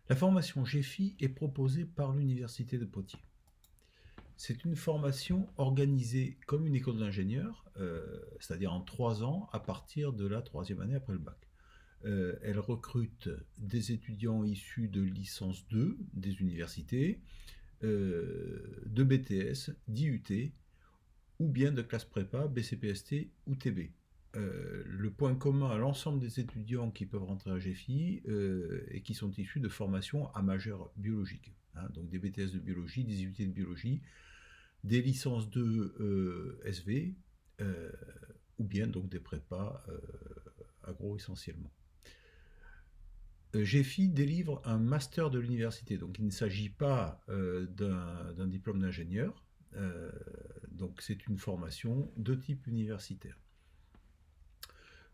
La formation GEFI est proposée par l'Université de Poitiers. C'est une formation organisée comme une école d'ingénieur, c'est-à-dire en 3 ans à partir de la 3e année après le bac. Elle recrute des étudiants issus de licence 2 des universités, de BTS, d'IUT ou bien de classe prépa, BCPST ou TB. Le point commun à l'ensemble des étudiants qui peuvent rentrer à GEFI et qui sont issus de formations à majeur biologique. Donc des BTS de biologie, des IUT de biologie, des licences de SV ou bien donc des prépas agro essentiellement. GEFI délivre un master de l'université, donc il ne s'agit pas d'un diplôme d'ingénieur, donc c'est une formation de type universitaire.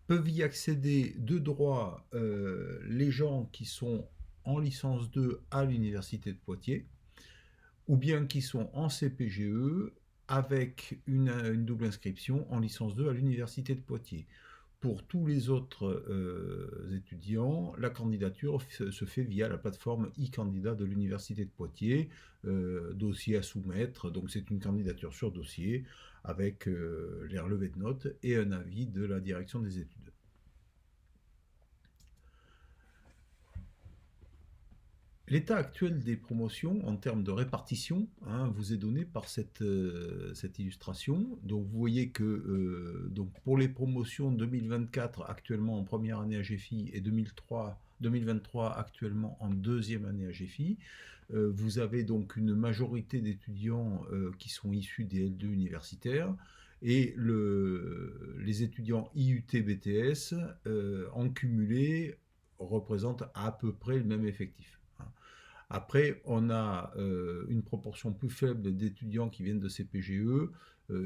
Peuvent y accéder de droit les gens qui sont en licence 2 à l'université de Poitiers, ou bien qui sont en CPGE avec une double inscription en licence 2 à l'université de Poitiers. Pour tous les autres étudiants, la candidature se fait via la plateforme e-candidat de l'Université de Poitiers, dossier à soumettre, donc c'est une candidature sur dossier avec les relevés de notes et un avis de la direction des études. L'état actuel des promotions en termes de répartition vous est donné par cette illustration. Donc vous voyez que donc pour les promotions 2024 actuellement en première année à GEFI et 2023 actuellement en deuxième année à GEFI, vous avez donc une majorité d'étudiants qui sont issus des L2 universitaires et les étudiants IUT BTS en cumulé représentent à peu près le même effectif. Après, on a une proportion plus faible d'étudiants qui viennent de CPGE,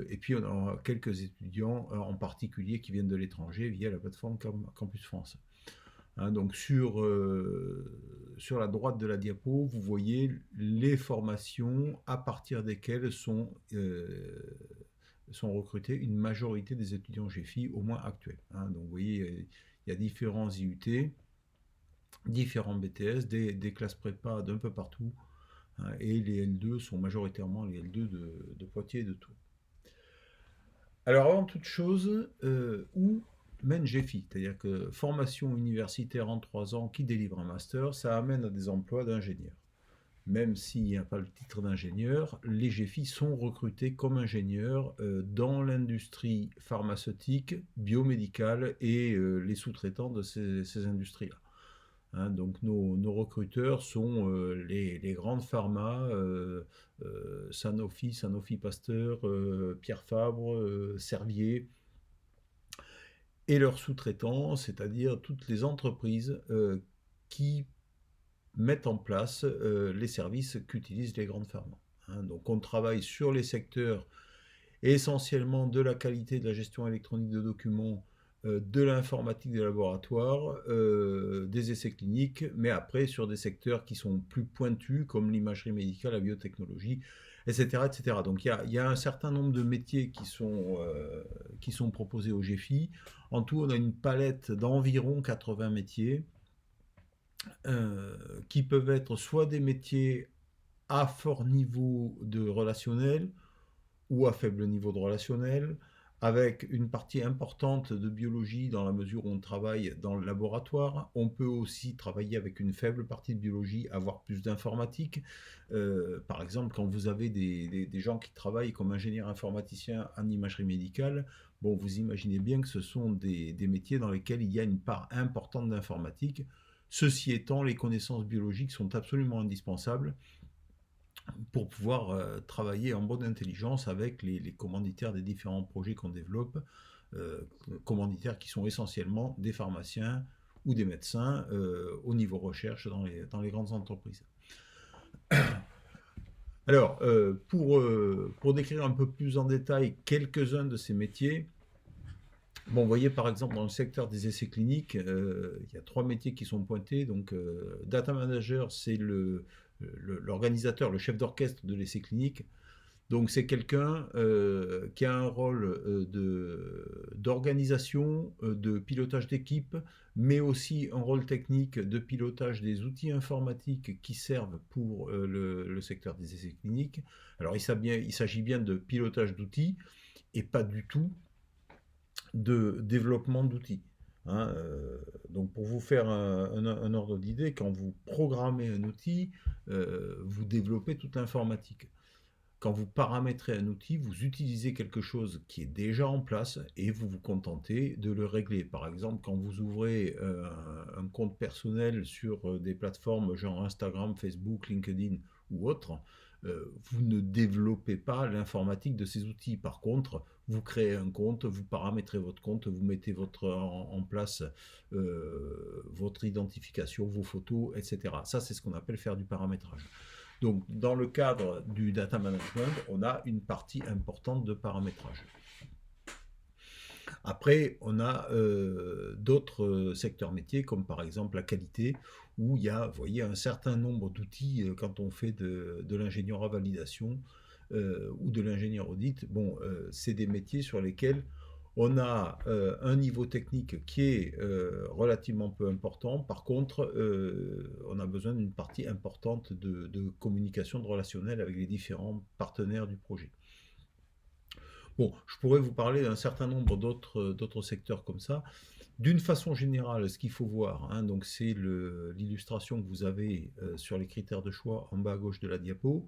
et puis on a quelques étudiants en particulier qui viennent de l'étranger via la plateforme Campus France. Donc sur la droite de la diapo, vous voyez les formations à partir desquelles sont recrutés une majorité des étudiants GEFI, au moins actuels. Donc vous voyez, il y a différents IUT, différents BTS, des classes prépa d'un peu partout, et les L2 sont majoritairement les L2 de Poitiers et de Tours. Alors avant toute chose, où mène GEFI? C'est-à-dire que formation universitaire en 3 ans qui délivre un master, ça amène à des emplois d'ingénieurs. Même s'il n'y a pas le titre d'ingénieur, les GEFI sont recrutés comme ingénieurs dans l'industrie pharmaceutique, biomédicale et les sous-traitants de ces industries-là. Donc nos recruteurs sont les grandes pharma, Sanofi, Sanofi Pasteur, Pierre Fabre, Servier, et leurs sous-traitants, c'est-à-dire toutes les entreprises qui mettent en place les services qu'utilisent les grandes pharma. Donc on travaille sur les secteurs essentiellement de la qualité de la gestion électronique de documents, de l'informatique des laboratoires, des essais cliniques, mais après sur des secteurs qui sont plus pointus comme l'imagerie médicale, la biotechnologie, etc. etc. Donc il y a un certain nombre de métiers qui sont proposés au GEFI. En tout, on a une palette d'environ 80 métiers qui peuvent être soit des métiers à fort niveau de relationnel, ou à faible niveau de relationnel, avec une partie importante de biologie dans la mesure où on travaille dans le laboratoire. On peut aussi travailler avec une faible partie de biologie, avoir plus d'informatique. Par exemple, quand vous avez des gens qui travaillent comme ingénieurs informaticiens en imagerie médicale, bon, vous imaginez bien que ce sont des métiers dans lesquels il y a une part importante d'informatique. Ceci étant, les connaissances biologiques sont absolument indispensables pour pouvoir travailler en bonne intelligence avec les commanditaires des différents projets qu'on développe, commanditaires qui sont essentiellement des pharmaciens ou des médecins au niveau recherche dans les grandes entreprises. Alors, pour décrire un peu plus en détail quelques-uns de ces métiers, bon, vous voyez par exemple dans le secteur des essais cliniques, il y a 3 métiers qui sont pointés. Donc, data manager, c'est l'organisateur, le chef d'orchestre de l'essai clinique. Donc c'est quelqu'un qui a un rôle d'organisation, de pilotage d'équipe, mais aussi un rôle technique de pilotage des outils informatiques qui servent pour le secteur des essais cliniques. Alors il s'agit bien de pilotage d'outils et pas du tout de développement d'outils. Hein, donc pour vous faire un ordre d'idée, quand vous programmez un outil, vous développez toute l'informatique. Quand vous paramétrez un outil, vous utilisez quelque chose qui est déjà en place et vous vous contentez de le régler. Par exemple, quand vous ouvrez un compte personnel sur des plateformes genre Instagram, Facebook, LinkedIn ou autres, vous ne développez pas l'informatique de ces outils. Par contre, vous créez un compte, vous paramétrez votre compte, vous mettez en place votre identification, vos photos, etc. Ça, c'est ce qu'on appelle faire du paramétrage. Donc, dans le cadre du data management, on a une partie importante de paramétrage. Après, on a d'autres secteurs métiers, comme par exemple la qualité, où il y a, vous voyez, un certain nombre d'outils quand on fait de l'ingénieur à validation ou de l'ingénieur audit. Bon, c'est des métiers sur lesquels on a un niveau technique qui est relativement peu important. Par contre, on a besoin d'une partie importante de communication, de relationnel avec les différents partenaires du projet. Bon, je pourrais vous parler d'un certain nombre d'autres secteurs comme ça. D'une façon générale, ce qu'il faut voir, hein, donc c'est l'illustration que vous avez sur les critères de choix en bas à gauche de la diapo.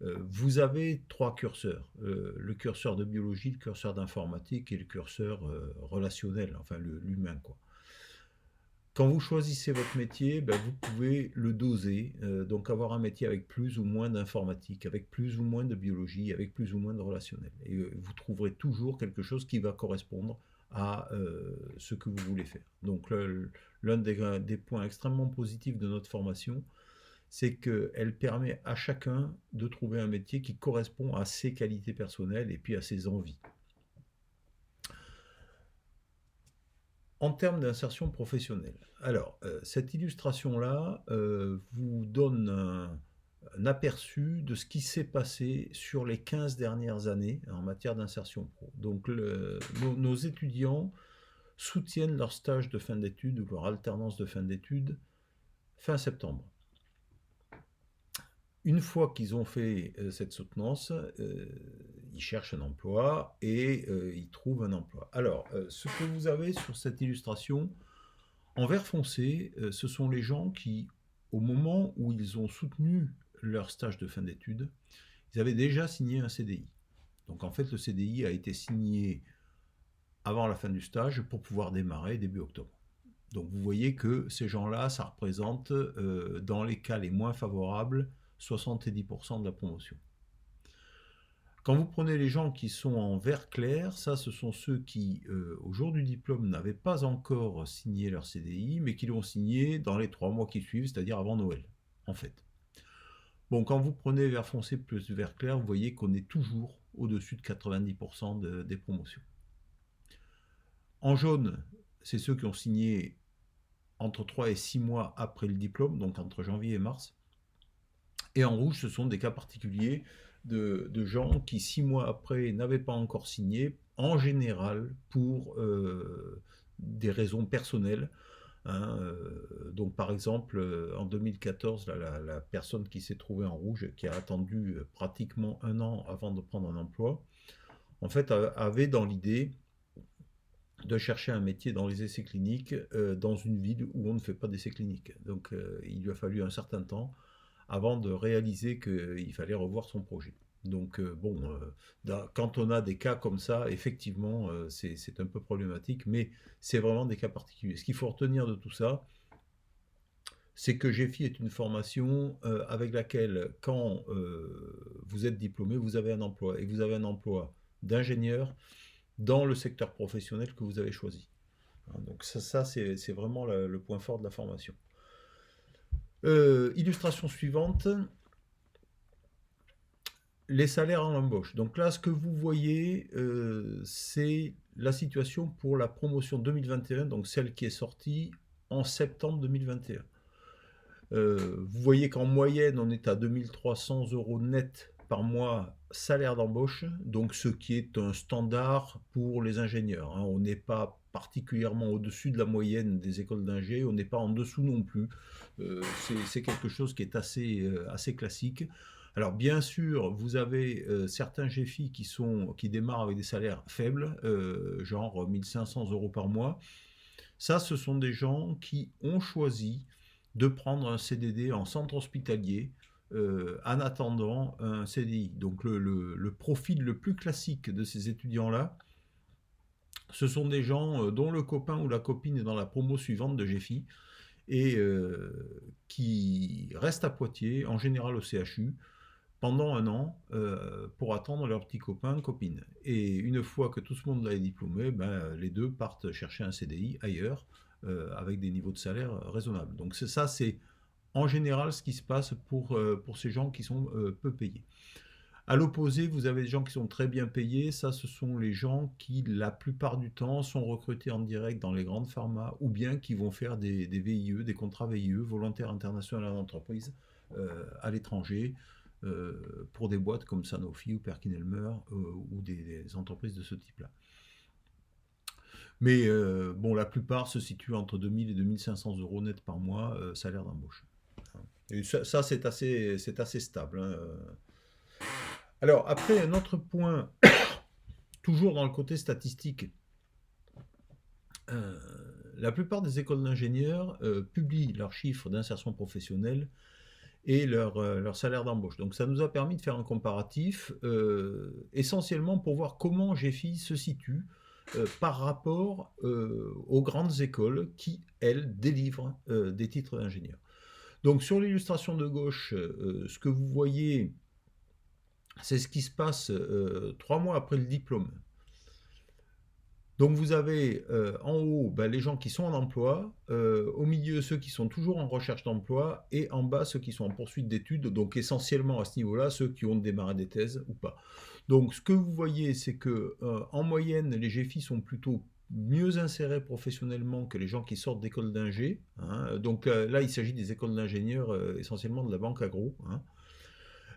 Vous avez trois curseurs, le curseur de biologie, le curseur d'informatique et le curseur relationnel, enfin l'humain, quoi. Quand vous choisissez votre métier, ben, vous pouvez le doser, donc avoir un métier avec plus ou moins d'informatique, avec plus ou moins de biologie, avec plus ou moins de relationnel. Et vous trouverez toujours quelque chose qui va correspondre à ce que vous voulez faire. Donc l'un des points extrêmement positifs de notre formation, c'est qu'elle permet à chacun de trouver un métier qui correspond à ses qualités personnelles et puis à ses envies. En termes d'insertion professionnelle, alors cette illustration-là vous donne un aperçu de ce qui s'est passé sur les 15 dernières années en matière d'insertion pro. Donc nos étudiants soutiennent leur stage de fin d'études ou leur alternance de fin d'études fin septembre. Une fois qu'ils ont fait cette soutenance, ils cherchent un emploi et ils trouvent un emploi. Alors, ce que vous avez sur cette illustration, en vert foncé, ce sont les gens qui, au moment où ils ont soutenu leur stage de fin d'études, ils avaient déjà signé un CDI. Donc en fait, le CDI a été signé avant la fin du stage pour pouvoir démarrer début octobre. Donc vous voyez que ces gens-là, ça représente, dans les cas les moins favorables, 70% de la promotion. Quand vous prenez les gens qui sont en vert clair, ça ce sont ceux qui, au jour du diplôme, n'avaient pas encore signé leur CDI, mais qui l'ont signé dans les 3 mois qui suivent, c'est-à-dire avant Noël, en fait. Bon, quand vous prenez vert foncé plus vert clair, vous voyez qu'on est toujours au-dessus de 90% des promotions. En jaune, c'est ceux qui ont signé entre 3 et 6 mois après le diplôme, donc entre janvier et mars. Et en rouge, ce sont des cas particuliers de gens qui 6 mois après n'avaient pas encore signé, en général pour des raisons personnelles. Hein, donc par exemple, en 2014, la personne qui s'est trouvée en rouge, qui a attendu pratiquement 1 an avant de prendre un emploi, en fait avait dans l'idée de chercher un métier dans les essais cliniques dans une ville où on ne fait pas d'essais cliniques. Donc il lui a fallu un certain temps avant de réaliser qu'il fallait revoir son projet. Donc bon, quand on a des cas comme ça, effectivement, c'est un peu problématique, mais c'est vraiment des cas particuliers. Ce qu'il faut retenir de tout ça, c'est que GEFI est une formation avec laquelle, quand vous êtes diplômé, vous avez un emploi, et vous avez un emploi d'ingénieur dans le secteur professionnel que vous avez choisi. Donc ça c'est vraiment le point fort de la formation. Illustration suivante, les salaires en embauche. Donc là, ce que vous voyez, c'est la situation pour la promotion 2021, donc celle qui est sortie en septembre 2021. Vous voyez qu'en moyenne, on est à 2300 € net par mois salaire d'embauche, donc ce qui est un standard pour les ingénieurs, hein. On n'est pas particulièrement au-dessus de la moyenne des écoles d'ingé, on n'est pas en dessous non plus. C'est quelque chose qui est assez classique. Alors bien sûr, vous avez certains GFI qui démarrent avec des salaires faibles, genre 1500 euros par mois. Ça, ce sont des gens qui ont choisi de prendre un CDD en centre hospitalier en attendant un CDI. Donc le profil le plus classique de ces étudiants-là, ce sont des gens dont le copain ou la copine est dans la promo suivante de GFI et qui restent à Poitiers, en général au CHU, pendant un an pour attendre leurs petits copains, copines. Et une fois que tout ce monde est diplômé, ben, les deux partent chercher un CDI ailleurs avec des niveaux de salaire raisonnables. Donc ça, c'est en général ce qui se passe pour ces gens qui sont peu payés. À l'opposé, vous avez des gens qui sont très bien payés. Ça, ce sont les gens qui, la plupart du temps, sont recrutés en direct dans les grandes pharmas ou bien qui vont faire des VIE, des contrats VIE, volontaires internationaux d'entreprise, à l'étranger, pour des boîtes comme Sanofi ou Perkin-Elmer ou des entreprises de ce type-là. Mais bon, la plupart se situent entre 2000 et 2500 euros net par mois, salaire d'embauche. Et ça c'est assez stable, hein. Alors, après, un autre point, toujours dans le côté statistique, euh, la plupart des écoles d'ingénieurs publient leurs chiffres d'insertion professionnelle et leur salaire d'embauche. Donc ça nous a permis de faire un comparatif, essentiellement pour voir comment GFI se situe par rapport aux grandes écoles qui, elles, délivrent des titres d'ingénieur. Donc sur l'illustration de gauche, ce que vous voyez, c'est ce qui se passe 3 mois après le diplôme. Donc vous avez en haut les gens qui sont en emploi, au milieu ceux qui sont toujours en recherche d'emploi, et en bas ceux qui sont en poursuite d'études, donc essentiellement à ce niveau-là, ceux qui ont démarré des thèses ou pas. Donc ce que vous voyez, c'est que en moyenne, les GFI sont plutôt mieux insérés professionnellement que les gens qui sortent d'écoles d'ingé, hein. Donc là, il s'agit des écoles d'ingénieurs, essentiellement de la banque agro, hein.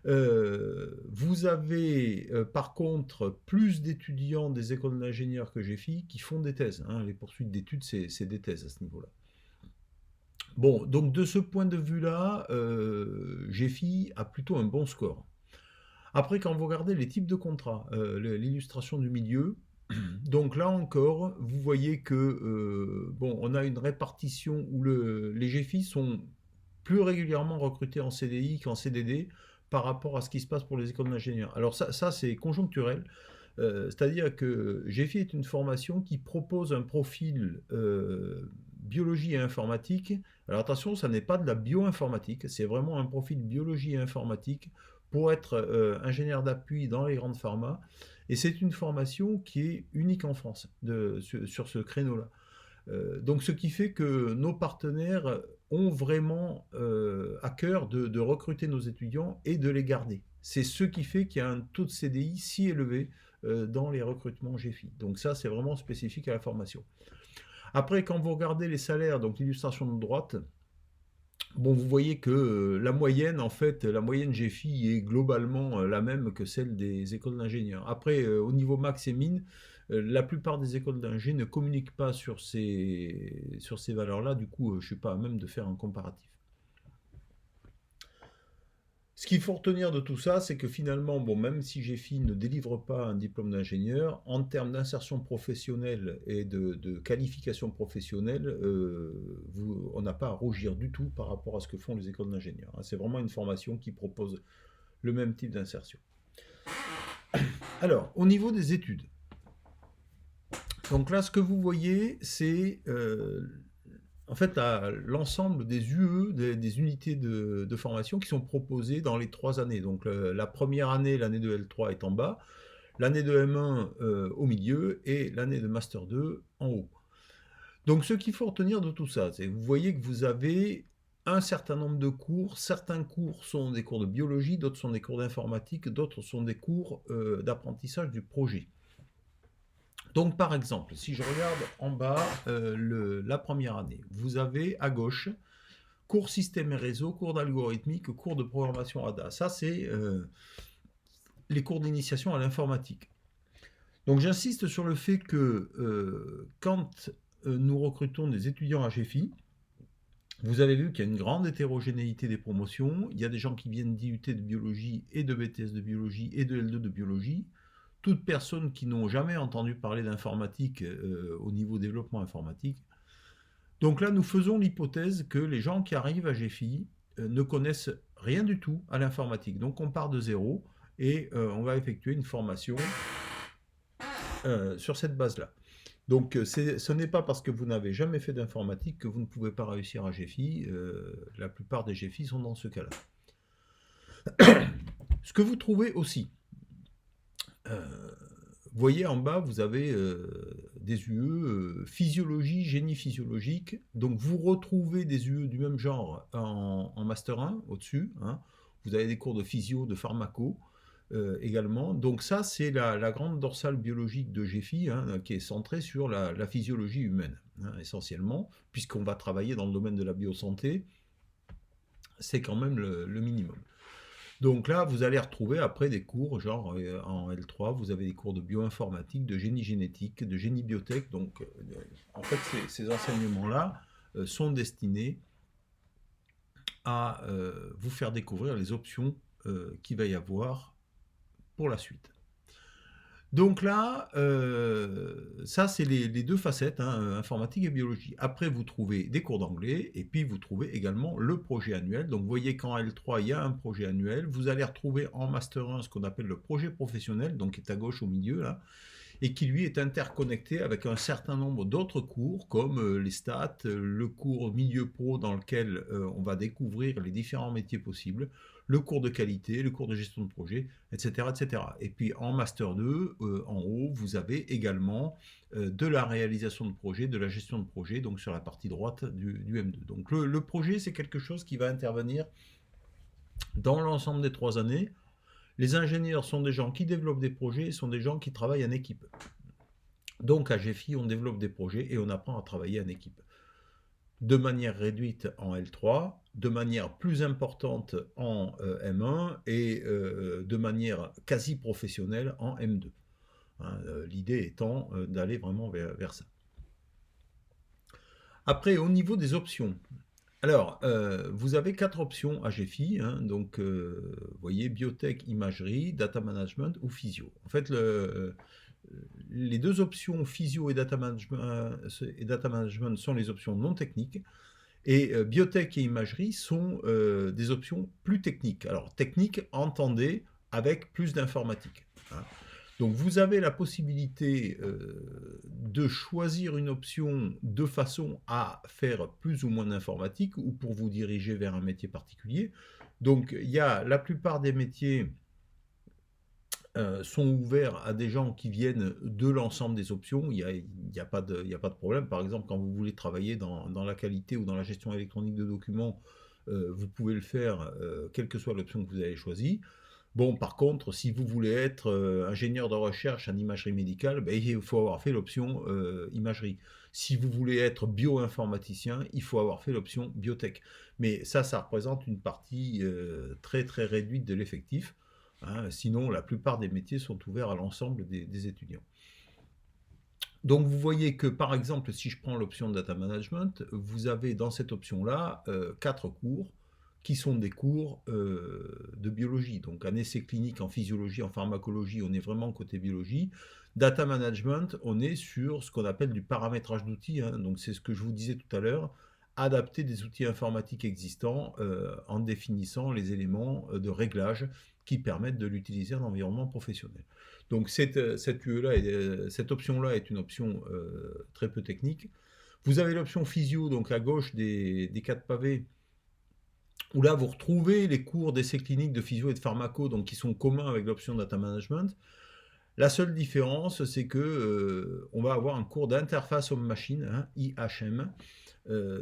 Vous avez par contre plus d'étudiants des écoles d'ingénieurs que GFI qui font des thèses, hein. Les poursuites d'études, c'est des thèses à ce niveau-là. Bon, donc de ce point de vue-là, GFI a plutôt un bon score. Après, quand vous regardez les types de contrats, l'illustration du milieu, donc là encore, vous voyez que bon, on a une répartition où les GFI sont plus régulièrement recrutés en CDI qu'en CDD par rapport à ce qui se passe pour les écoles d'ingénieurs. Alors ça c'est conjoncturel, c'est-à-dire que GFI est une formation qui propose un profil biologie et informatique. Alors attention, ça n'est pas de la bioinformatique, c'est vraiment un profil biologie et informatique pour être ingénieur d'appui dans les grandes pharmas. Et c'est une formation qui est unique en France sur ce créneau-là. Donc ce qui fait que nos partenaires ont vraiment à cœur de recruter nos étudiants et de les garder. C'est ce qui fait qu'il y a un taux de CDI si élevé dans les recrutements GFI. Donc ça, c'est vraiment spécifique à la formation. Après, quand vous regardez les salaires, donc l'illustration de droite, bon, vous voyez que la moyenne, en fait, la moyenne GFI est globalement la même que celle des écoles d'ingénieurs. Après, au niveau max et mine, la plupart des écoles d'ingé ne communiquent pas sur ces valeurs-là. Du coup, je ne suis pas à même de faire un comparatif. Ce qu'il faut retenir de tout ça, c'est que finalement, bon, même si GFI ne délivre pas un diplôme d'ingénieur, en termes d'insertion professionnelle et de qualification professionnelle, on n'a pas à rougir du tout par rapport à ce que font les écoles d'ingénieurs. C'est vraiment une formation qui propose le même type d'insertion. Alors, au niveau des études, donc là, ce que vous voyez, c'est en fait l'ensemble des UE, des unités de formation qui sont proposées dans les 3 années. Donc la première année, l'année de L3 est en bas, l'année de M1 au milieu et l'année de Master 2 en haut. Donc ce qu'il faut retenir de tout ça, c'est que vous voyez que vous avez un certain nombre de cours. Certains cours sont des cours de biologie, d'autres sont des cours d'informatique, d'autres sont des cours d'apprentissage du projet. Donc par exemple, si je regarde en bas la première année, vous avez à gauche cours système et réseau, cours d'algorithmique, cours de programmation ADA. Ça c'est les cours d'initiation à l'informatique. Donc j'insiste sur le fait que quand nous recrutons des étudiants à GFI, vous avez vu qu'il y a une grande hétérogénéité des promotions. Il y a des gens qui viennent d'IUT de biologie et de BTS de biologie et de L2 de biologie. Toutes personnes qui n'ont jamais entendu parler d'informatique au niveau développement informatique. Donc là, nous faisons l'hypothèse que les gens qui arrivent à GFI ne connaissent rien du tout à l'informatique. Donc on part de zéro et on va effectuer une formation sur cette base-là. Donc ce n'est pas parce que vous n'avez jamais fait d'informatique que vous ne pouvez pas réussir à GFI. La plupart des GFI sont dans ce cas-là. Ce que vous trouvez aussi, vous voyez en bas, vous avez des UE, physiologie, génie physiologique. Donc vous retrouvez des UE du même genre en Master 1, au-dessus. Hein. Vous avez des cours de physio, de pharmaco également. Donc ça, c'est la grande dorsale biologique de GFI, hein, qui est centrée sur la physiologie humaine, hein, essentiellement, puisqu'on va travailler dans le domaine de la biosanté. C'est quand même le minimum. Donc là, vous allez retrouver après des cours, genre en L3, vous avez des cours de bioinformatique, de génie génétique, de génie biotech. Donc en fait, ces enseignements-là sont destinés à vous faire découvrir les options qu'il va y avoir pour la suite. Donc là, ça c'est les deux facettes, hein, informatique et biologie. Après, vous trouvez des cours d'anglais et puis vous trouvez également le projet annuel. Donc vous voyez qu'en L3, il y a un projet annuel. Vous allez retrouver en Master 1 ce qu'on appelle le projet professionnel, donc qui est à gauche au milieu là, et qui lui est interconnecté avec un certain nombre d'autres cours comme les stats, le cours milieu pro dans lequel on va découvrir les différents métiers possibles, le cours de qualité, le cours de gestion de projet, etc. etc. Et puis en Master 2, en haut, vous avez également de la réalisation de projet, de la gestion de projet, donc sur la partie droite du M2. Donc le projet, c'est quelque chose qui va intervenir dans l'ensemble des 3 années. Les ingénieurs sont des gens qui développent des projets, sont des gens qui travaillent en équipe. Donc à GFI, on développe des projets et on apprend à travailler en équipe. De manière réduite en L3, de manière plus importante en M1 et de manière quasi professionnelle en M2. Hein, l'idée étant d'aller vraiment vers ça. Après, au niveau des options, alors, vous avez 4 options à GFI, hein, donc vous voyez, biotech, imagerie, data management ou physio. En fait, les deux options physio et data management sont les options non techniques, et biotech et imagerie sont des options plus techniques. Alors, technique, entendez, avec plus d'informatique. Hein. Donc vous avez la possibilité de choisir une option de façon à faire plus ou moins d'informatique ou pour vous diriger vers un métier particulier. Donc il y a la plupart des métiers sont ouverts à des gens qui viennent de l'ensemble des options. Il n'y a pas de problème. Par exemple, quand vous voulez travailler dans la qualité ou dans la gestion électronique de documents, vous pouvez le faire, quelle que soit l'option que vous avez choisie. Bon, par contre, si vous voulez être ingénieur de recherche en imagerie médicale, ben, il faut avoir fait l'option imagerie. Si vous voulez être bioinformaticien, il faut avoir fait l'option biotech. Mais ça représente une partie très très réduite de l'effectif. Hein. Sinon, la plupart des métiers sont ouverts à l'ensemble des étudiants. Donc vous voyez que par exemple, si je prends l'option data management, vous avez dans cette option-là 4 cours qui sont des cours de biologie. Donc un essai clinique en physiologie, en pharmacologie, on est vraiment côté biologie. Data management, on est sur ce qu'on appelle du paramétrage d'outils. Hein. Donc c'est ce que je vous disais tout à l'heure, adapter des outils informatiques existants en définissant les éléments de réglage qui permettent de l'utiliser en environnement professionnel. Donc cette option-là est une option très peu technique. Vous avez l'option physio, donc à gauche des 4 pavés, où là vous retrouvez les cours d'essais cliniques de physio et de pharmaco, donc qui sont communs avec l'option data management. La seule différence, c'est que on va avoir un cours d'interface homme-machine, hein, IHM,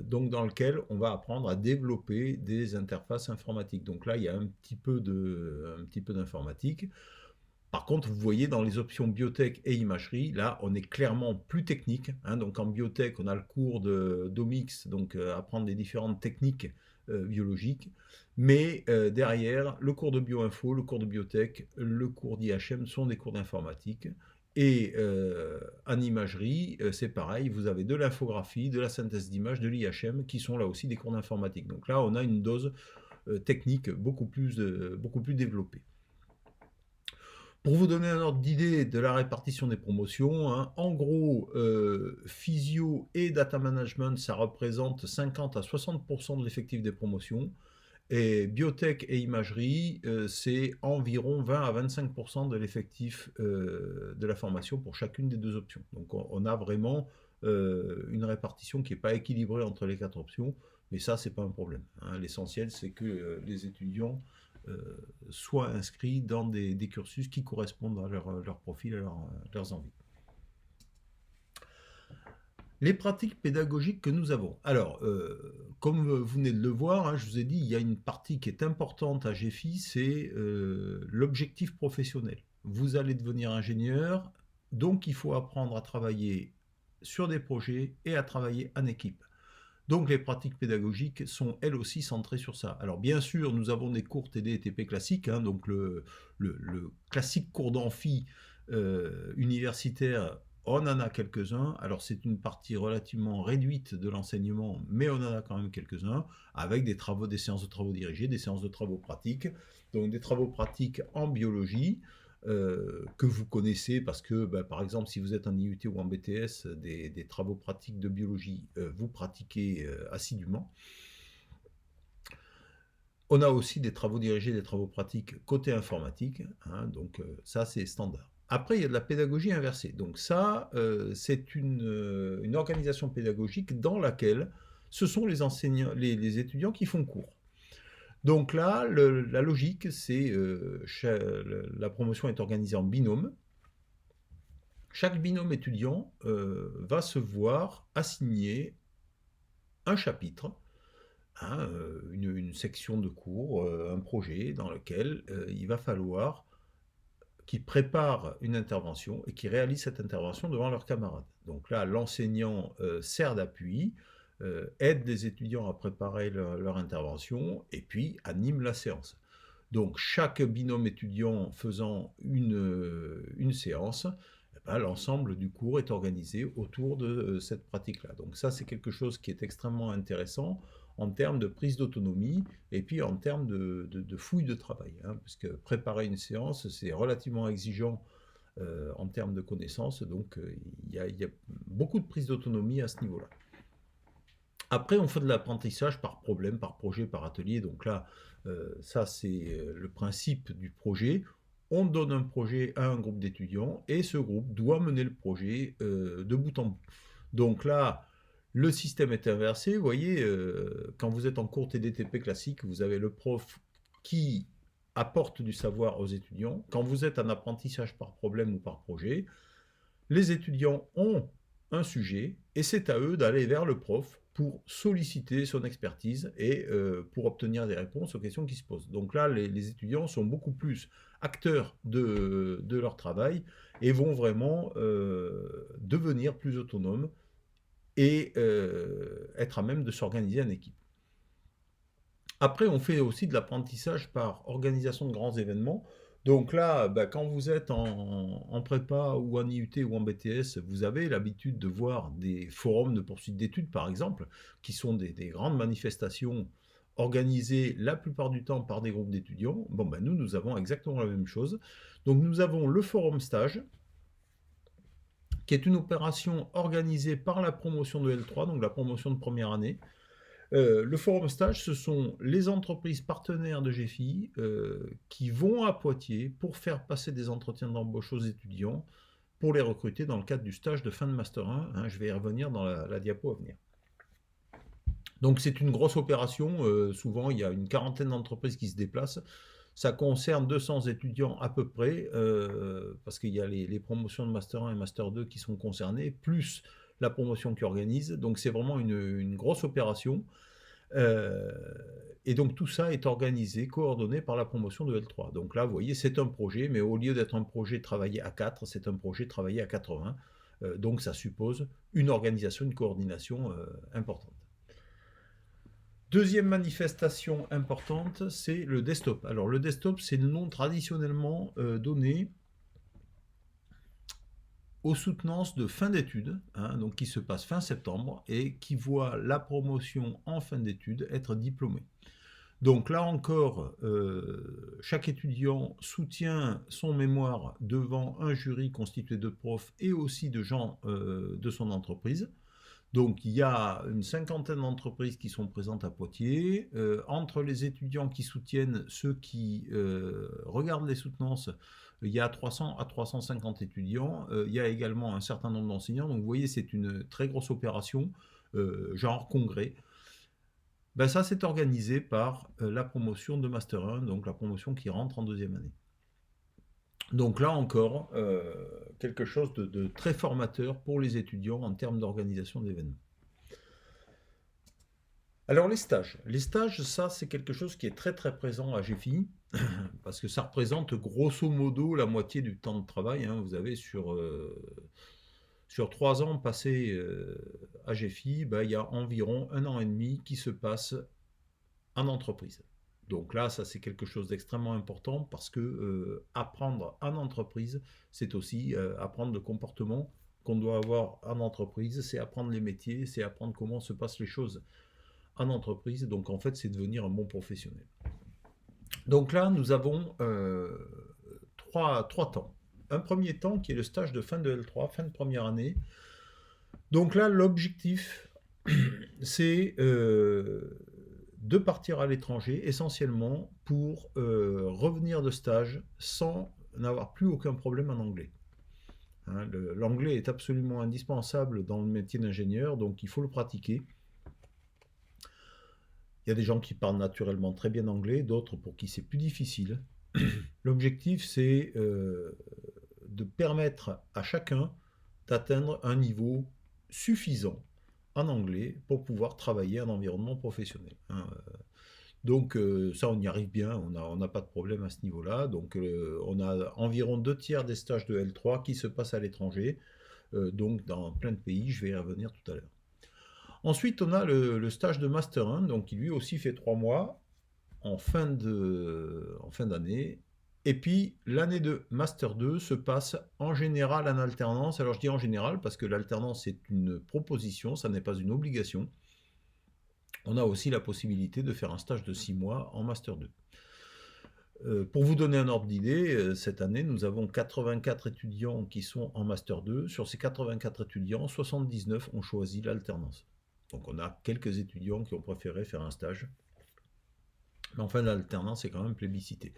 donc dans lequel on va apprendre à développer des interfaces informatiques. Donc là, il y a un petit peu d'informatique. Par contre, vous voyez dans les options biotech et imagerie, là, on est clairement plus technique, hein. Donc en biotech, on a le cours d'Omics, donc apprendre les différentes techniques biologiques. Mais derrière, le cours de bioinfo, le cours de biotech, le cours d'IHM sont des cours d'informatique. Et en imagerie, c'est pareil, vous avez de l'infographie, de la synthèse d'images, de l'IHM, qui sont là aussi des cours d'informatique. Donc là, on a une dose technique beaucoup plus développée. Pour vous donner un ordre d'idée de la répartition des promotions, hein, en gros, physio et data management, ça représente 50 à 60% de l'effectif des promotions. Et biotech et imagerie, c'est environ 20 à 25% de l'effectif de la formation pour chacune des deux options. Donc on a vraiment une répartition qui n'est pas équilibrée entre les quatre options, mais ça, c'est pas un problème, hein. L'essentiel, c'est que les étudiants soient inscrits dans des cursus qui correspondent à leur profil, à leurs envies. Les pratiques pédagogiques que nous avons. Alors, comme vous venez de le voir, hein, je vous ai dit, il y a une partie qui est importante à GEFI, c'est l'objectif professionnel. Vous allez devenir ingénieur, donc il faut apprendre à travailler sur des projets et à travailler en équipe. Donc les pratiques pédagogiques sont elles aussi centrées sur ça. Alors bien sûr, nous avons des cours TD et TP classiques, hein, donc le classique cours d'amphi universitaire, on en a quelques-uns. Alors c'est une partie relativement réduite de l'enseignement, mais on en a quand même quelques-uns, avec des travaux, des séances de travaux dirigés, des séances de travaux pratiques. Donc des travaux pratiques en biologie, que vous connaissez parce que, par exemple, si vous êtes en IUT ou en BTS, des travaux pratiques de biologie, vous pratiquez assidûment. On a aussi des travaux dirigés, des travaux pratiques côté informatique, hein, donc ça c'est standard. Après, il y a de la pédagogie inversée. Donc ça, c'est une organisation pédagogique dans laquelle ce sont les enseignants, les étudiants qui font cours. Donc là, la logique, c'est la promotion est organisée en binôme. Chaque binôme étudiant va se voir assigner un chapitre, hein, une section de cours, un projet dans lequel il va falloir qu'ils préparent une intervention et qu'ils réalisent cette intervention devant leurs camarades. Donc là, l'enseignant sert d'appui, aide les étudiants à préparer leur intervention et puis anime la séance. Donc chaque binôme étudiant faisant une séance, l'ensemble du cours est organisé autour de cette pratique-là. Donc ça, c'est quelque chose qui est extrêmement intéressant en termes de prise d'autonomie et puis en termes de fouille de travail, hein, parce que préparer une séance, c'est relativement exigeant en termes de connaissances, donc il y a beaucoup de prise d'autonomie à ce niveau-là. Après, on fait de l'apprentissage par problème, par projet, par atelier. Donc là, ça, c'est le principe du projet. On donne un projet à un groupe d'étudiants et ce groupe doit mener le projet de bout en bout. Donc là, le système est inversé. Vous voyez, quand vous êtes en cours TDTP classique, vous avez le prof qui apporte du savoir aux étudiants. Quand vous êtes en apprentissage par problème ou par projet, les étudiants ont un sujet et c'est à eux d'aller vers le prof pour solliciter son expertise et pour obtenir des réponses aux questions qui se posent. Donc là, les étudiants sont beaucoup plus acteurs de leur travail et vont vraiment devenir plus autonomes et être à même de s'organiser en équipe. Après, on fait aussi de l'apprentissage par organisation de grands événements. Donc là, quand vous êtes en prépa ou en IUT ou en BTS, vous avez l'habitude de voir des forums de poursuite d'études, par exemple, qui sont des grandes manifestations organisées la plupart du temps par des groupes d'étudiants. Bon, nous avons exactement la même chose. Donc nous avons le forum stage, qui est une opération organisée par la promotion de L3, donc la promotion de première année. Le forum stage, ce sont les entreprises partenaires de GEFI qui vont à Poitiers pour faire passer des entretiens d'embauche aux étudiants pour les recruter dans le cadre du stage de fin de Master 1. Hein, je vais y revenir dans la diapo à venir. Donc c'est une grosse opération. Souvent, il y a une quarantaine d'entreprises qui se déplacent. Ça concerne 200 étudiants à peu près, parce qu'il y a les promotions de Master 1 et Master 2 qui sont concernées, plus la promotion qui organise. Donc c'est vraiment une grosse opération. Euh, et donc tout ça est organisé, coordonné par la promotion de L3. Donc là, vous voyez, c'est un projet, mais au lieu d'être un projet travaillé à 4, c'est un projet travaillé à 80. Donc ça suppose une organisation, une coordination importante. Deuxième manifestation importante, c'est le desktop. Alors le desktop, c'est le nom traditionnellement donné aux soutenances de fin d'études, hein, donc qui se passe fin septembre et qui voit la promotion en fin d'études être diplômé. Donc là encore, chaque étudiant soutient son mémoire devant un jury constitué de profs et aussi de gens de son entreprise. Donc il y a une cinquantaine d'entreprises qui sont présentes à Poitiers. Entre les étudiants qui soutiennent, ceux qui regardent les soutenances, il y a 300 à 350 étudiants. Il y a également un certain nombre d'enseignants. Donc vous voyez, c'est une très grosse opération, genre congrès. Ben, ça, c'est organisé par la promotion de Master 1, donc la promotion qui rentre en deuxième année. Donc là encore, quelque chose de très formateur pour les étudiants en termes d'organisation d'événements. Alors les stages, ça c'est quelque chose qui est très très présent à GFI, parce que ça représente grosso modo la moitié du temps de travail. Hein. Vous avez sur 3 ans passés à GFI, ben, il y a environ 1 an et demi qui se passe en entreprise. Donc là, ça c'est quelque chose d'extrêmement important parce que apprendre en entreprise, c'est aussi apprendre le comportement qu'on doit avoir en entreprise, c'est apprendre les métiers, c'est apprendre comment se passent les choses en entreprise. Donc en fait, c'est devenir un bon professionnel. Donc là, nous avons trois temps. Un premier temps qui est le stage de fin de L3, fin de première année. Donc là, l'objectif, c'est de partir à l'étranger, essentiellement pour revenir de stage sans n'avoir plus aucun problème en anglais. Hein, l'anglais est absolument indispensable dans le métier d'ingénieur, donc il faut le pratiquer. Il y a des gens qui parlent naturellement très bien anglais, d'autres pour qui c'est plus difficile. L'objectif, c'est de permettre à chacun d'atteindre un niveau suffisant en anglais pour pouvoir travailler en environnement professionnel. Hein. Donc ça, on y arrive bien, on n'a pas de problème à ce niveau-là. Donc on a environ 2 tiers des stages de L3 qui se passent à l'étranger, donc dans plein de pays, je vais y revenir tout à l'heure. Ensuite, on a le stage de Master 1, donc qui lui aussi fait 3 mois en fin d'année. Et puis, l'année de Master 2 se passe en général en alternance. Alors, je dis en général parce que l'alternance, c'est une proposition, ça n'est pas une obligation. On a aussi la possibilité de faire un stage de 6 mois en Master 2. Pour vous donner un ordre d'idée, cette année, nous avons 84 étudiants qui sont en Master 2. Sur ces 84 étudiants, 79 ont choisi l'alternance. Donc on a quelques étudiants qui ont préféré faire un stage. Mais enfin, l'alternance est quand même plébiscitée.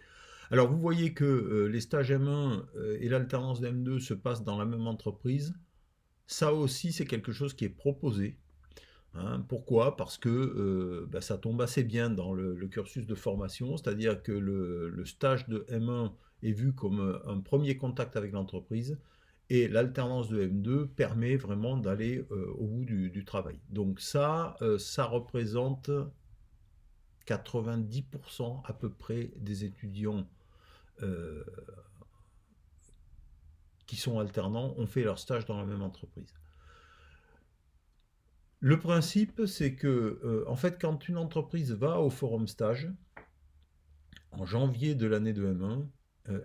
Alors vous voyez que les stages M1 et l'alternance de M2 se passent dans la même entreprise. Ça aussi, c'est quelque chose qui est proposé. Hein, pourquoi? Parce que ça tombe assez bien dans le cursus de formation, c'est-à-dire que le stage de M1 est vu comme un premier contact avec l'entreprise et l'alternance de M2 permet vraiment d'aller au bout du travail. Donc ça représente 90% à peu près des étudiants qui sont alternants ont fait leur stage dans la même entreprise. Le principe, c'est que, en fait, quand une entreprise va au forum stage, en janvier de l'année de M1,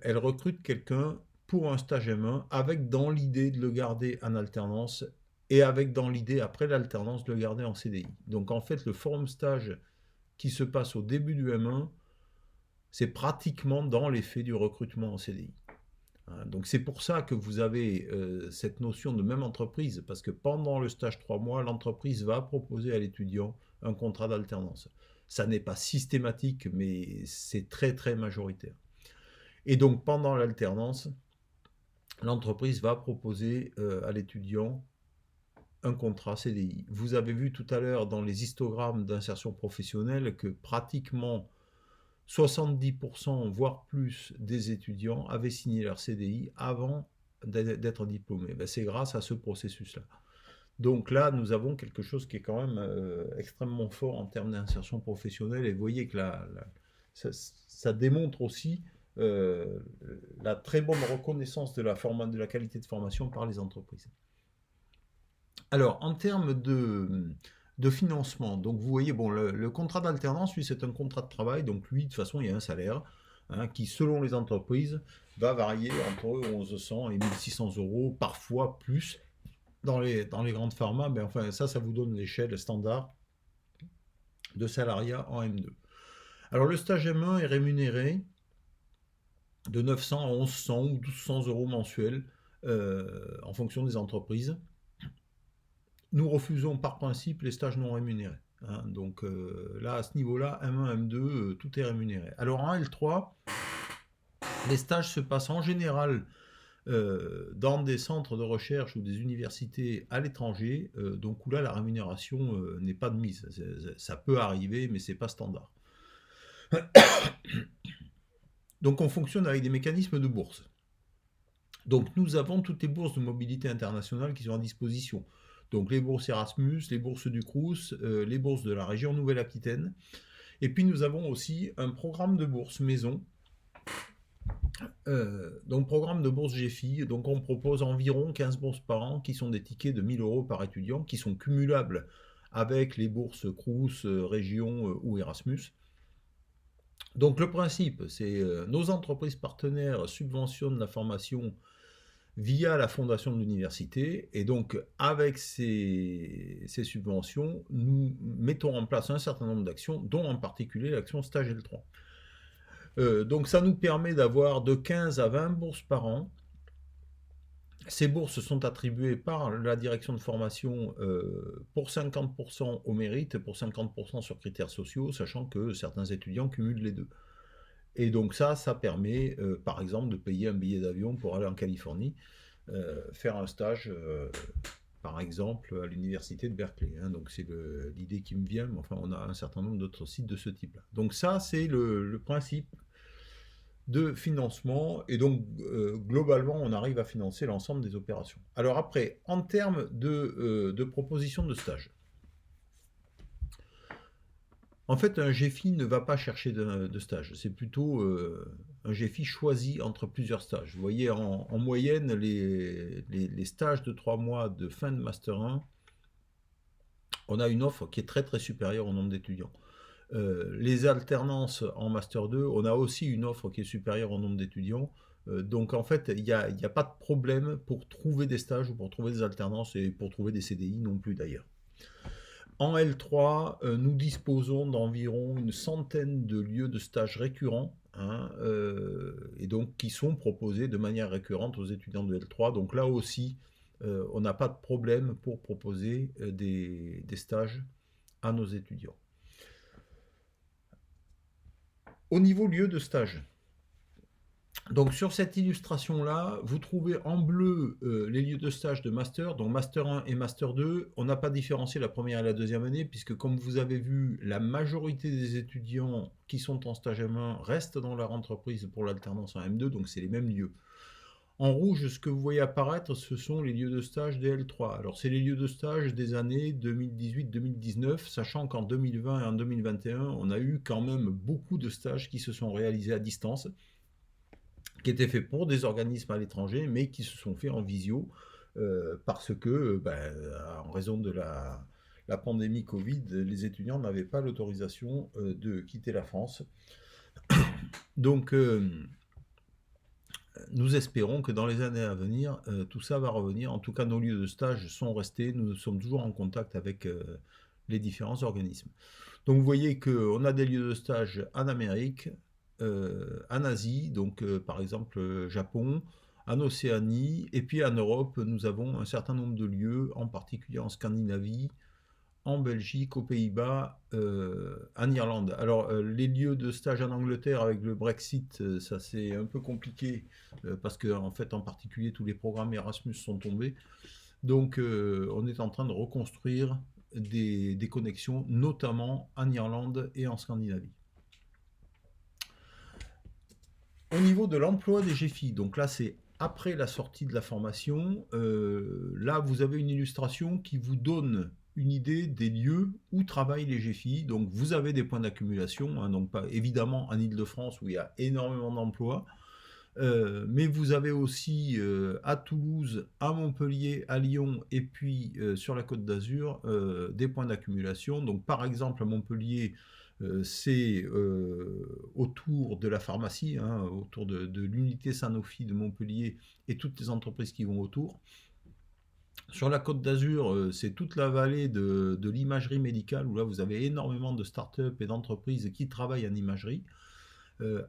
elle recrute quelqu'un pour un stage M1 avec dans l'idée de le garder en alternance et avec dans l'idée, après l'alternance, de le garder en CDI. Donc en fait, le forum stage qui se passe au début du M1, c'est pratiquement dans l'effet du recrutement en CDI. Donc c'est pour ça que vous avez cette notion de même entreprise, parce que pendant le stage 3 mois, l'entreprise va proposer à l'étudiant un contrat d'alternance. Ça n'est pas systématique, mais c'est très très majoritaire. Et donc pendant l'alternance, l'entreprise va proposer à l'étudiant un contrat CDI. Vous avez vu tout à l'heure dans les histogrammes d'insertion professionnelle que pratiquement 70%, voire plus, des étudiants avaient signé leur CDI avant d'être diplômés. Ben, c'est grâce à ce processus-là. Donc là, nous avons quelque chose qui est quand même extrêmement fort en termes d'insertion professionnelle. Et vous voyez que ça démontre aussi euh, la très bonne reconnaissance de la qualité de formation par les entreprises. Alors, en termes de financement, donc vous voyez, bon, le contrat d'alternance, lui, c'est un contrat de travail. Donc lui, de toute façon, il y a un salaire qui, selon les entreprises, va varier entre 1100 et 1600 euros, parfois plus dans les grandes pharma, mais enfin, ça vous donne l'échelle standard de salariat en M2. Alors, le stage M1 est rémunéré de 900 à 1100 ou 1200 euros mensuels en fonction des entreprises. Nous refusons par principe les stages non rémunérés. Donc là, à ce niveau-là, M1, M2, tout est rémunéré. Alors en L3, les stages se passent en général dans des centres de recherche ou des universités à l'étranger, donc où là la rémunération n'est pas de mise. Ça peut arriver, mais c'est pas standard. Donc on fonctionne avec des mécanismes de bourse. Donc nous avons toutes les bourses de mobilité internationale qui sont à disposition. Donc les bourses Erasmus, les bourses du Crous, les bourses de la région Nouvelle-Aquitaine. Et puis nous avons aussi un programme de bourse maison. Donc programme de bourse GFI, donc on propose environ 15 bourses par an qui sont des tickets de 1000 euros par étudiant qui sont cumulables avec les bourses Crous, région ou Erasmus. Donc le principe, c'est nos entreprises partenaires subventionnent la formation via la fondation de l'université, et donc avec ces subventions, nous mettons en place un certain nombre d'actions, dont en particulier l'action Stage L3. Donc ça nous permet d'avoir de 15 à 20 bourses par an. Ces bourses sont attribuées par la direction de formation pour 50% au mérite, pour 50% sur critères sociaux, sachant que certains étudiants cumulent les deux. Et donc ça permet par exemple de payer un billet d'avion pour aller en Californie, faire un stage par exemple à l'université de Berkeley. Donc c'est l'idée qui me vient, mais enfin on a un certain nombre d'autres sites de ce type-là. Donc ça c'est le principe de financement, et donc globalement on arrive à financer l'ensemble des opérations. Alors après, en termes de propositions de stage, en fait, un GFI ne va pas chercher de stage. C'est plutôt un GFI choisi entre plusieurs stages. Vous voyez, en moyenne, les stages de 3 mois de fin de Master 1, on a une offre qui est très très supérieure au nombre d'étudiants. Les alternances en Master 2, on a aussi une offre qui est supérieure au nombre d'étudiants. Donc en fait, il n'y a pas de problème pour trouver des stages ou pour trouver des alternances et pour trouver des CDI non plus d'ailleurs. En L3, nous disposons d'environ une centaine de lieux de stage récurrents, et donc qui sont proposés de manière récurrente aux étudiants de L3. Donc là aussi, on n'a pas de problème pour proposer des stages à nos étudiants. Au niveau lieu de stage, donc sur cette illustration-là, vous trouvez en bleu les lieux de stage de Master, donc Master 1 et Master 2. On n'a pas différencié la première et la deuxième année, puisque comme vous avez vu, la majorité des étudiants qui sont en stage M1 restent dans leur entreprise pour l'alternance en M2, donc c'est les mêmes lieux. En rouge, ce que vous voyez apparaître, ce sont les lieux de stage des L3. Alors c'est les lieux de stage des années 2018-2019, sachant qu'en 2020 et en 2021, on a eu quand même beaucoup de stages qui se sont réalisés à distance, qui étaient faits pour des organismes à l'étranger, mais qui se sont faits en visio, parce que, en raison de la pandémie Covid, les étudiants n'avaient pas l'autorisation de quitter la France. Donc, nous espérons que dans les années à venir, tout ça va revenir. En tout cas, nos lieux de stage sont restés. Nous sommes toujours en contact avec les différents organismes. Donc, vous voyez qu'on a des lieux de stage en Amérique, en Asie, donc par exemple Japon, en Océanie, et puis en Europe, nous avons un certain nombre de lieux, en particulier en Scandinavie, en Belgique, aux Pays-Bas, en Irlande. Alors les lieux de stage en Angleterre avec le Brexit, ça c'est un peu compliqué, parce que en fait en particulier tous les programmes Erasmus sont tombés. Donc on est en train de reconstruire des connexions, notamment en Irlande et en Scandinavie. Au niveau de l'emploi des GFI, donc là c'est après la sortie de la formation, là, vous avez une illustration qui vous donne une idée des lieux où travaillent les GFI. Donc, vous avez des points d'accumulation, hein, donc pas évidemment en Île-de-France où il y a énormément d'emplois, mais vous avez aussi à Toulouse, à Montpellier, à Lyon et puis sur la Côte d'Azur des points d'accumulation. Donc, par exemple, à Montpellier, c'est autour de la pharmacie, hein, autour de l'unité Sanofi de Montpellier et toutes les entreprises qui vont autour. Sur la Côte d'Azur, c'est toute la vallée de l'imagerie médicale, où là vous avez énormément de startups et d'entreprises qui travaillent en imagerie.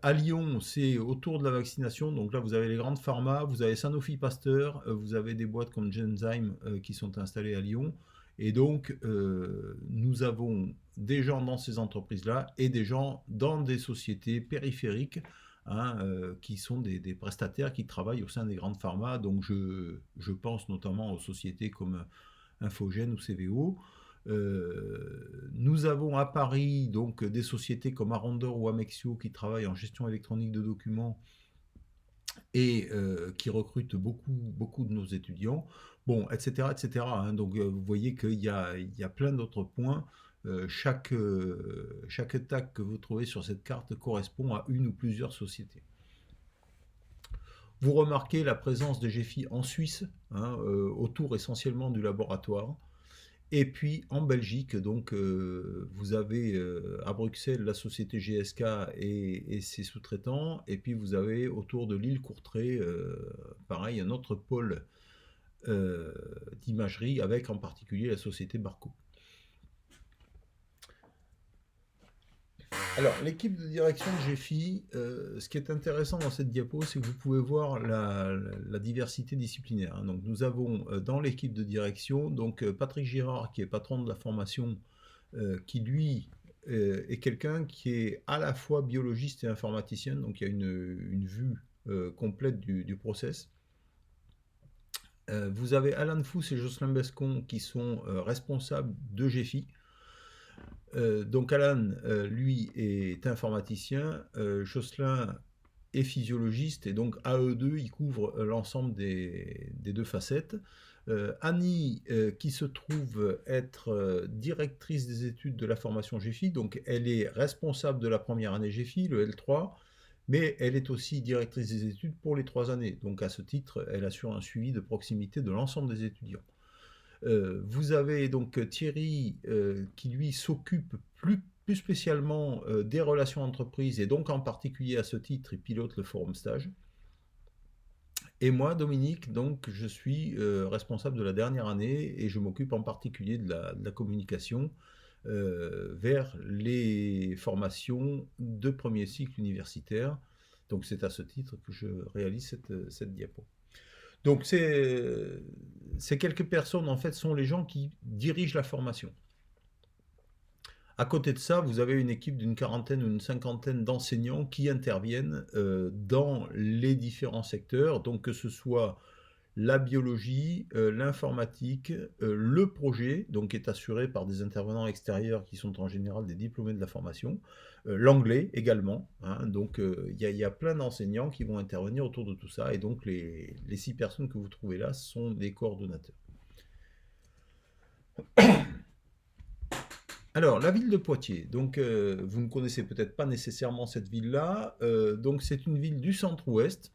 À Lyon, c'est autour de la vaccination, donc là vous avez les grandes pharma, vous avez Sanofi Pasteur, vous avez des boîtes comme Genzyme qui sont installées à Lyon, et donc nous avons des gens dans ces entreprises-là et des gens dans des sociétés périphériques, hein, qui sont des prestataires qui travaillent au sein des grandes pharma. Donc je pense notamment aux sociétés comme Infogène ou CVO. Nous avons à Paris donc des sociétés comme Arondor ou Amexio qui travaillent en gestion électronique de documents et qui recrutent beaucoup de nos étudiants, bon, etc., etc. Hein. Donc vous voyez qu'il y a plein d'autres points. Chaque tag que vous trouvez sur cette carte correspond à une ou plusieurs sociétés. Vous remarquez la présence de GFI en Suisse, hein, autour essentiellement du laboratoire. Et puis en Belgique, donc vous avez à Bruxelles la société GSK et ses sous-traitants, et puis vous avez autour de l'île Courtrai, pareil, un autre pôle d'imagerie avec en particulier la société Barco. Alors, l'équipe de direction de GFI, ce qui est intéressant dans cette diapo, c'est que vous pouvez voir la diversité disciplinaire, hein. Donc, nous avons dans l'équipe de direction, donc Patrick Girard, qui est patron de la formation, qui lui est quelqu'un qui est à la fois biologiste et informaticien, donc il y a une vue complète du process. Vous avez Alan Fous et Jocelyn Bescon qui sont responsables de GFI. Donc Alan, lui, est informaticien, Jocelyn est physiologiste, et donc à eux deux, ils couvrent l'ensemble des deux facettes. Annie, qui se trouve être directrice des études de la formation GFI, donc elle est responsable de la première année GFI, le L3, mais elle est aussi directrice des études pour les 3 années. Donc à ce titre, elle assure un suivi de proximité de l'ensemble des étudiants. Vous avez donc Thierry qui lui s'occupe plus spécialement des relations entreprises, et donc en particulier à ce titre il pilote le forum stage. Et moi, Dominique, donc je suis responsable de la dernière année et je m'occupe en particulier de la communication vers les formations de premier cycle universitaire. Donc c'est à ce titre que je réalise cette diapo. Donc ces quelques personnes, en fait, sont les gens qui dirigent la formation. À côté de ça, vous avez une équipe d'une quarantaine ou une cinquantaine d'enseignants qui interviennent dans les différents secteurs, donc que ce soit la biologie, l'informatique, le projet, donc est assuré par des intervenants extérieurs qui sont en général des diplômés de la formation, l'anglais également, hein, donc y a plein d'enseignants qui vont intervenir autour de tout ça, et donc les 6 personnes que vous trouvez là sont des coordonnateurs. Alors, la ville de Poitiers, donc vous ne connaissez peut-être pas nécessairement cette ville-là, donc c'est une ville du centre-ouest,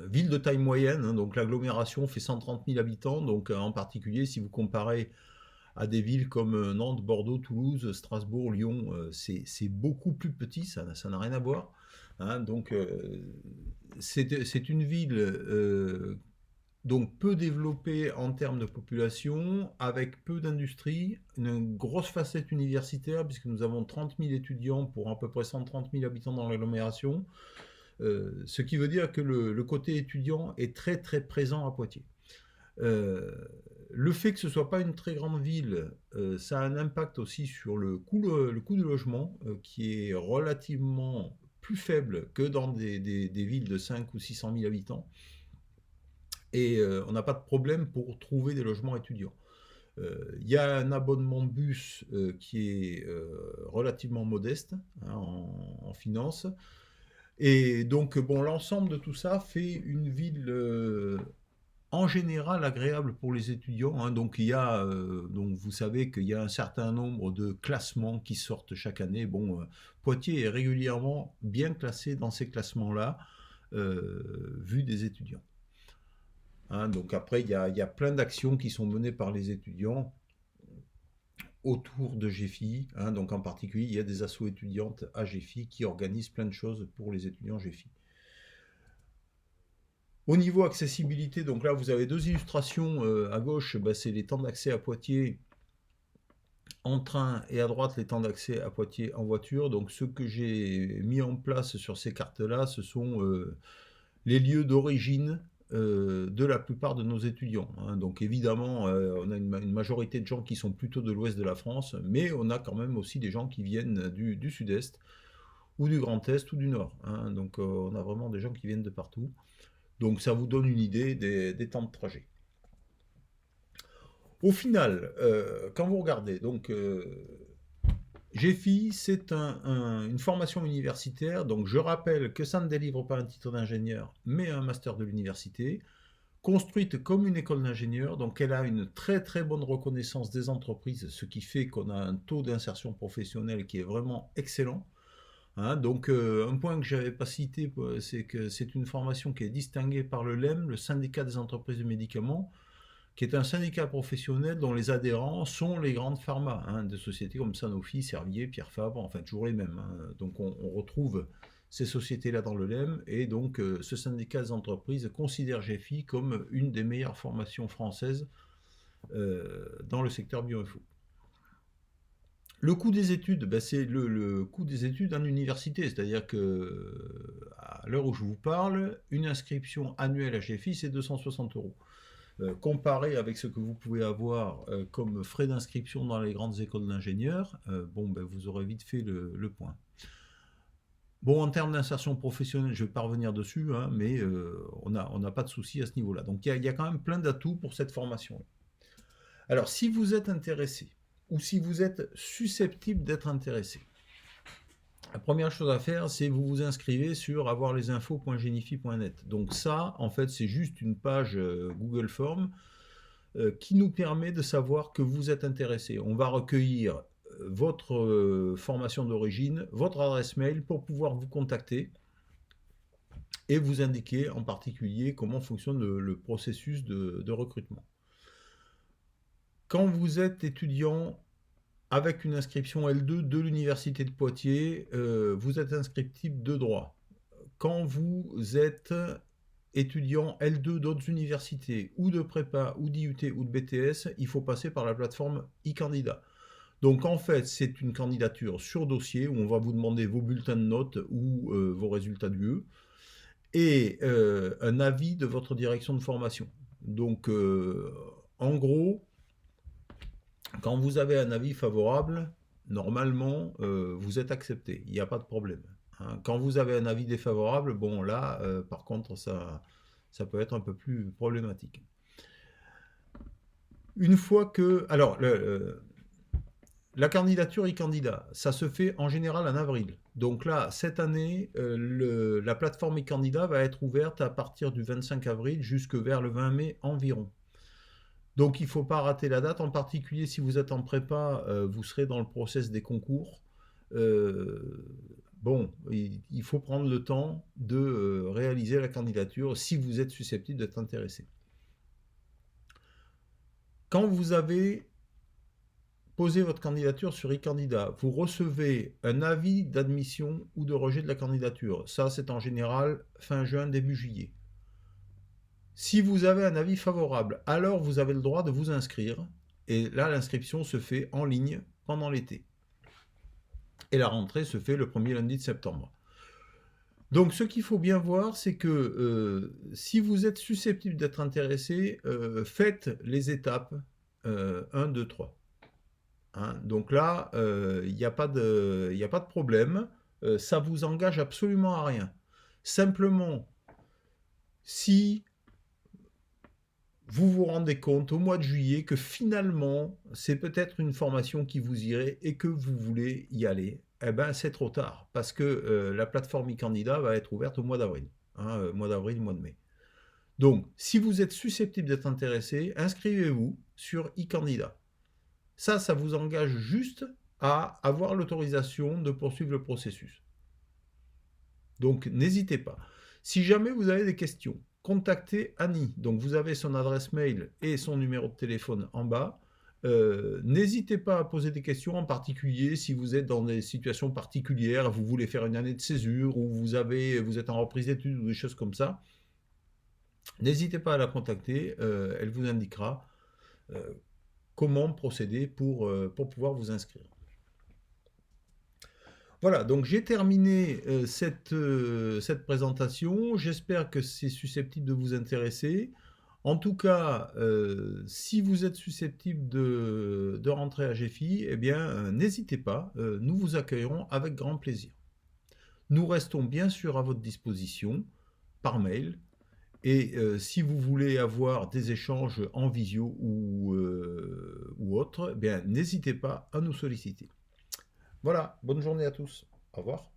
ville de taille moyenne, hein, donc l'agglomération fait 130 000 habitants, donc en particulier si vous comparez à des villes comme Nantes, Bordeaux, Toulouse, Strasbourg, Lyon, c'est beaucoup plus petit, ça n'a rien à voir, hein. Donc c'est une ville donc peu développée en termes de population, avec peu d'industrie, une grosse facette universitaire, puisque nous avons 30 000 étudiants pour à peu près 130 000 habitants dans l'agglomération, ce qui veut dire que le côté étudiant est très très présent à Poitiers. Le fait que ce ne soit pas une très grande ville, ça a un impact aussi sur le coût du logement, qui est relativement plus faible que dans des villes de 5 ou 600 000 habitants. Et on n'a pas de problème pour trouver des logements étudiants. Il y a un abonnement de bus qui est relativement modeste, hein, en finance. Et donc, bon, l'ensemble de tout ça fait une ville en général agréable pour les étudiants, hein. Donc, donc vous savez qu'il y a un certain nombre de classements qui sortent chaque année. Bon, Poitiers est régulièrement bien classé dans ces classements-là, vu des étudiants, hein. Donc après, il y a plein d'actions qui sont menées par les étudiants autour de GFI, hein. Donc en particulier, il y a des assos étudiantes à GFI qui organisent plein de choses pour les étudiants GFI. Au niveau accessibilité, donc là vous avez deux illustrations à gauche, bah, c'est les temps d'accès à Poitiers en train et à droite les temps d'accès à Poitiers en voiture. Donc ce que j'ai mis en place sur ces cartes-là, ce sont les lieux d'origine de la plupart de nos étudiants, hein. Donc évidemment, on a une majorité de gens qui sont plutôt de l'ouest de la France, mais on a quand même aussi des gens qui viennent du sud-est, ou du Grand Est, ou du Nord, hein. Donc on a vraiment des gens qui viennent de partout. Donc ça vous donne une idée des temps de trajet. Au final, quand vous regardez, donc GFI, c'est une formation universitaire. Donc je rappelle que ça ne délivre pas un titre d'ingénieur, mais un master de l'université, construite comme une école d'ingénieur. Donc elle a une très très bonne reconnaissance des entreprises, ce qui fait qu'on a un taux d'insertion professionnelle qui est vraiment excellent, hein. Donc un point que je n'avais pas cité, c'est que c'est une formation qui est distinguée par le LEM, le syndicat des entreprises de médicaments, qui est un syndicat professionnel dont les adhérents sont les grandes pharma, hein, des sociétés comme Sanofi, Servier, Pierre Fabre, enfin toujours les mêmes, hein. Donc on retrouve ces sociétés-là dans le LEM, et donc ce syndicat des entreprises considère GFI comme une des meilleures formations françaises dans le secteur bioinfo. Le coût des études, ben c'est le coût des études en université, c'est-à-dire que à l'heure où je vous parle, une inscription annuelle à GFI, c'est 260 euros. Comparé avec ce que vous pouvez avoir comme frais d'inscription dans les grandes écoles d'ingénieurs, bon, ben, vous aurez vite fait le point. Bon, en termes d'insertion professionnelle, je ne vais pas revenir dessus, hein, mais on n'a pas de souci à ce niveau-là. Donc il y a quand même plein d'atouts pour cette formation. Alors, si vous êtes intéressé, ou si vous êtes susceptible d'être intéressé, la première chose à faire, c'est vous vous inscrivez sur avoirlesinfos.genifi.net. Donc ça, en fait, c'est juste une page Google Form qui nous permet de savoir que vous êtes intéressé. On va recueillir votre formation d'origine, votre adresse mail pour pouvoir vous contacter et vous indiquer en particulier comment fonctionne le processus de recrutement. Quand vous êtes étudiant avec une inscription L2 de l'Université de Poitiers, vous êtes inscriptible de droit. Quand vous êtes étudiant L2 d'autres universités, ou de prépa, ou d'IUT, ou de BTS, il faut passer par la plateforme e-candidat. Donc en fait, c'est une candidature sur dossier où on va vous demander vos bulletins de notes ou vos résultats d'UE et un avis de votre direction de formation. Donc en gros, quand vous avez un avis favorable, normalement, vous êtes accepté. Il n'y a pas de problème, hein. Quand vous avez un avis défavorable, bon là, par contre, ça peut être un peu plus problématique. Une fois que... Alors, la candidature e-candidat, ça se fait en général en avril. Donc là, cette année, la plateforme e-candidat va être ouverte à partir du 25 avril jusque vers le 20 mai environ. Donc il ne faut pas rater la date, en particulier si vous êtes en prépa, vous serez dans le process des concours. Bon, il faut prendre le temps de réaliser la candidature si vous êtes susceptible d'être intéressé. Quand vous avez posé votre candidature sur e-candidat, vous recevez un avis d'admission ou de rejet de la candidature. Ça, c'est en général fin juin, début juillet. Si vous avez un avis favorable, alors vous avez le droit de vous inscrire. Et là, l'inscription se fait en ligne pendant l'été. Et la rentrée se fait le premier lundi de septembre. Donc ce qu'il faut bien voir, c'est que si vous êtes susceptible d'être intéressé, faites les étapes 1, 2, 3. Hein, donc là, il n'y a pas de problème. Ça vous engage absolument à rien. Simplement, si vous vous rendez compte au mois de juillet que finalement, c'est peut-être une formation qui vous irait et que vous voulez y aller, eh ben, c'est trop tard, parce que la plateforme e-candidat va être ouverte au mois d'avril, hein, mois d'avril, mois de mai. Donc, si vous êtes susceptible d'être intéressé, inscrivez-vous sur e-candidat. Ça vous engage juste à avoir l'autorisation de poursuivre le processus. Donc, n'hésitez pas. Si jamais vous avez des questions, contactez Annie. Donc, vous avez son adresse mail et son numéro de téléphone en bas. N'hésitez pas à poser des questions, en particulier si vous êtes dans des situations particulières, vous voulez faire une année de césure ou vous êtes en reprise d'études ou des choses comme ça. N'hésitez pas à la contacter, elle vous indiquera comment procéder pour pouvoir vous inscrire. Voilà, donc j'ai terminé cette présentation. J'espère que c'est susceptible de vous intéresser. En tout cas, si vous êtes susceptible de rentrer à GFI, eh bien, n'hésitez pas, nous vous accueillerons avec grand plaisir. Nous restons bien sûr à votre disposition par mail. Et si vous voulez avoir des échanges en visio ou autre, eh bien, n'hésitez pas à nous solliciter. Voilà, bonne journée à tous. Au revoir.